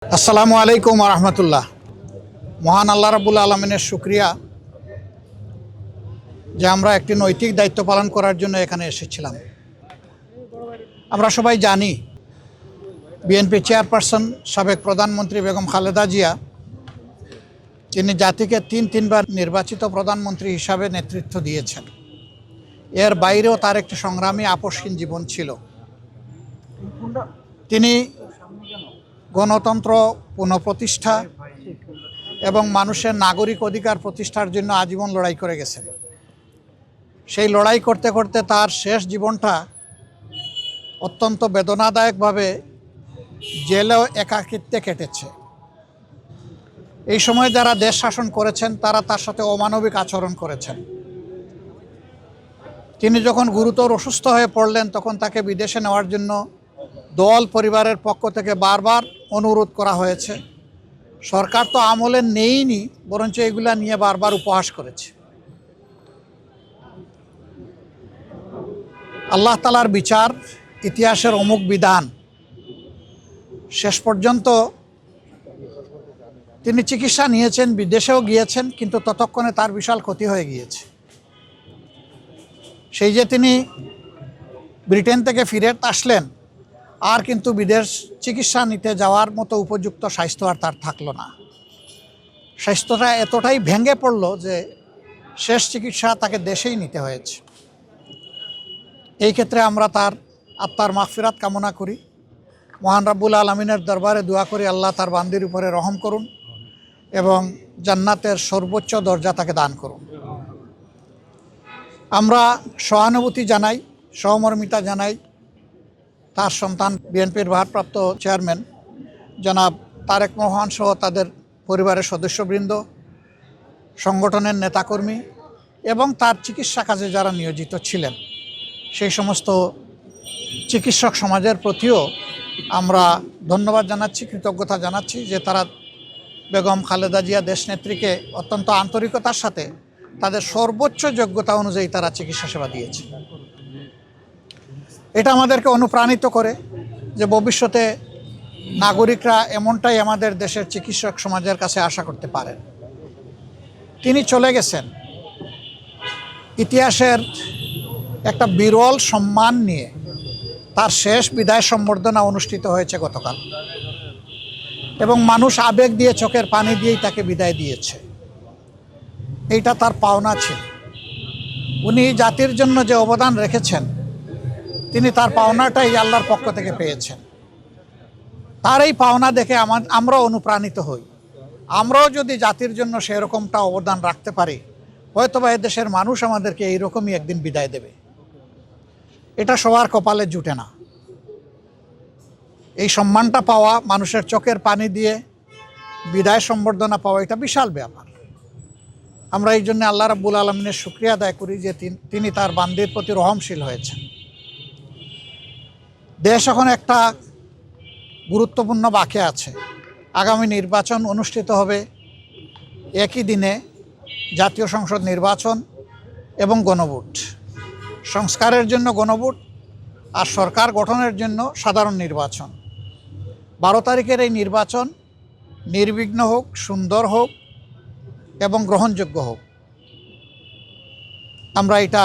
আসসালামু আলাইকুম রহমতুল্লাহ। মহান আল্লাহ রাব্বুল আলমিনের শুকরিয়া যে আমরা একটি নৈতিক দায়িত্ব পালন করার জন্য এখানে এসেছিলাম। আমরা সবাই জানি বিএনপি চেয়ারপারসন সাবেক প্রধানমন্ত্রী বেগম খালেদা জিয়া তিনি জাতিকে তিনবার নির্বাচিত প্রধানমন্ত্রী হিসাবে নেতৃত্ব দিয়েছেন। এর বাইরেও তার একটি সংগ্রামী আপসহীন জীবন ছিল। তিনি গণতন্ত্র পুনঃপ্রতিষ্ঠা এবং মানুষের নাগরিক অধিকার প্রতিষ্ঠার জন্য আজীবন লড়াই করে গেছেন। সেই লড়াই করতে করতে তার শেষ জীবনটা অত্যন্ত বেদনাদায়কভাবে জেলেও একাকিত্বে কেটেছে। এই সময় যারা দেশ শাসন করেছেন তারা তার সাথে অমানবিক আচরণ করেছেন। তিনি যখন গুরুতর অসুস্থ হয়ে পড়লেন তখন তাকে বিদেশে নেওয়ার জন্য দল পরিবারের পক্ষ থেকে বারবার অনুরোধ করা হয়েছে। সরকার তো আমলে নেইনি, বরঞ্চ এগুলা নিয়ে বারবার উপহাস করেছে। আল্লাহ তাআলার বিচার, ইতিহাসের অমুক বিধান, শেষ পর্যন্ত তিনি চিকিৎসা নিয়েছেন, বিদেশেও গিয়েছেন, কিন্তু ততক্ষণে তার বিশাল ক্ষতি হয়ে গিয়েছে। সেই যে তিনি ব্রিটেন থেকে ফিরে আসলেন, আর কিন্তু বিদেশ চিকিৎসা নিতে যাওয়ার মতো উপযুক্ত স্বাস্থ্য আর তার থাকলো না। স্বাস্থ্যটা এতটাই ভেঙে পড়ল যে শেষ চিকিৎসা তাকে দেশেই নিতে হয়েছে। এই ক্ষেত্রে আমরা তার আত্মার মাগফিরাত কামনা করি। মহান রাব্বুল আলমিনের দরবারে দোয়া করি আল্লাহ তার বান্দির উপরে রহম করুন এবং জান্নাতের সর্বোচ্চ দরজা তাকে দান করুন। আমরা সহানুভূতি জানাই, সহমর্মিতা জানাই তার সন্তান বিএনপির ভারপ্রাপ্ত চেয়ারম্যান জনাব তারেক রহমান সহ তাদের পরিবারের সদস্যবৃন্দ, সংগঠনের নেতাকর্মী এবং তার চিকিৎসা কাজে যারা নিয়োজিত ছিলেন সেই সমস্ত চিকিৎসক সমাজের প্রতিও আমরা ধন্যবাদ জানাচ্ছি, কৃতজ্ঞতা জানাচ্ছি যে তারা বেগম খালেদা জিয়া দেশনেত্রীকে অত্যন্ত আন্তরিকতার সাথে তাদের সর্বোচ্চ যোগ্যতা অনুযায়ী তারা চিকিৎসা সেবা দিয়েছে। এটা আমাদেরকে অনুপ্রাণিত করে যে ভবিষ্যতে নাগরিকরা এমনটাই আমাদের দেশের চিকিৎসক সমাজের কাছে আশা করতে পারেন। তিনি চলে গেছেন ইতিহাসের একটা বিরল সম্মান নিয়ে। তার শেষ বিদায় সম্বর্ধনা অনুষ্ঠিত হয়েছে গতকাল এবং মানুষ আবেগ দিয়ে, চোখের পানি দিয়েই তাকে বিদায় দিয়েছে। এইটা তার পাওনা ছিল। উনি জাতির জন্য যে অবদান রেখেছেন তিনি তার পাওনাটাই আল্লাহর পক্ষ থেকে পেয়েছেন। তার এই পাওনা দেখে আমরাও অনুপ্রাণিত হই। আমরাও যদি জাতির জন্য সেরকমটা অবদান রাখতে পারি, হয়তোবা এদেশের মানুষ আমাদেরকে এইরকমই একদিন বিদায় দেবে। এটা সবার কপালে জুটে না। এই সম্মানটা পাওয়া, মানুষের চোখের পানি দিয়ে বিদায় সম্বর্ধনা পাওয়া, এটা বিশাল ব্যাপার। আমরা এই জন্য আল্লাহ রাব্বুল আলমিনের শুকরিয়া আদায় করি যে তিনি তার বান্দির প্রতি রহমশীল হয়েছেন। দেশ এখন একটা গুরুত্বপূর্ণ বাঁকে আছে। আগামী নির্বাচন অনুষ্ঠিত হবে একই দিনে, জাতীয় সংসদ নির্বাচন এবং গণভোট। সংস্কারের জন্য গণভোট আর সরকার গঠনের জন্য সাধারণ নির্বাচন। 12 তারিখের এই নির্বাচন নির্বিঘ্ন হোক, সুন্দর হোক এবং গ্রহণযোগ্য হোক, আমরা এটা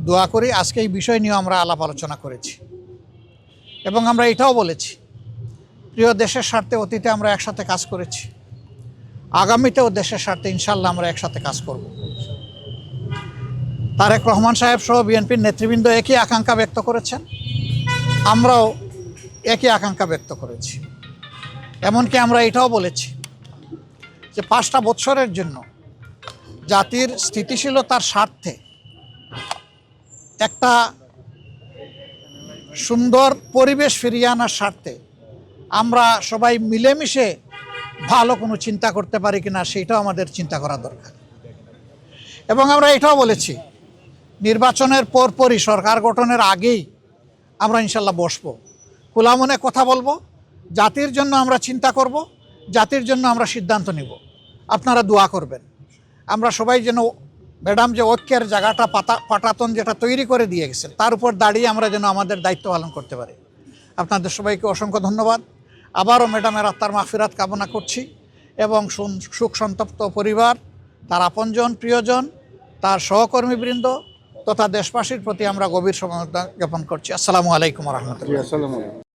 দোয়া করি। আজকে এই বিষয় নিয়ে আমরা আলাপ আলোচনা করেছি এবং আমরা এটাও বলেছি, প্রিয় দেশের স্বার্থে অতীতে আমরা একসাথে কাজ করেছি, আগামীতেও দেশের স্বার্থে ইনশাল্লাহ আমরা একসাথে কাজ করব। তারেক রহমান সাহেব সহ বিএনপির নেতৃবৃন্দ একই আকাঙ্ক্ষা ব্যক্ত করেছেন, আমরাও একই আকাঙ্ক্ষা ব্যক্ত করেছি। এমনকি আমরা এটাও বলেছি যে 5টা বৎসরের জন্য জাতির স্থিতিশীলতার স্বার্থে একটা সুন্দর পরিবেশ ফিরিয়ে আনার স্বার্থে আমরা সবাই মিলেমিশে ভালো কোনো চিন্তা করতে পারি কিনা সেইটাও আমাদের চিন্তা করা দরকার। এবং আমরা এটাও বলেছি, নির্বাচনের পরপরই, সরকার গঠনের আগেই আমরা ইনশাল্লাহ বসবো, খোলা মনে কথা বলবো, জাতির জন্য আমরা চিন্তা করব, জাতির জন্য আমরা সিদ্ধান্ত নিব। আপনারা দোয়া করবেন আমরা সবাই যেন ম্যাডাম যে ঐক্যের জায়গাটা পাটাতন যেটা তৈরি করে দিয়ে গেছেন তার উপর দাঁড়িয়ে আমরা যেন আমাদের দায়িত্ব পালন করতে পারি। আপনাদের সবাইকে অসংখ্য ধন্যবাদ। আবারও ম্যাডামের আত্মার মাগফিরাত কামনা করছি এবং শোক সন্তপ্ত পরিবার, তার আপনজন, প্রিয়জন, তার সহকর্মীবৃন্দ তথা দেশবাসীর প্রতি আমরা গভীর সমবেদনা জ্ঞাপন করছি। আসসালামু আলাইকুম ওয়া রাহমাতুল্লাহ।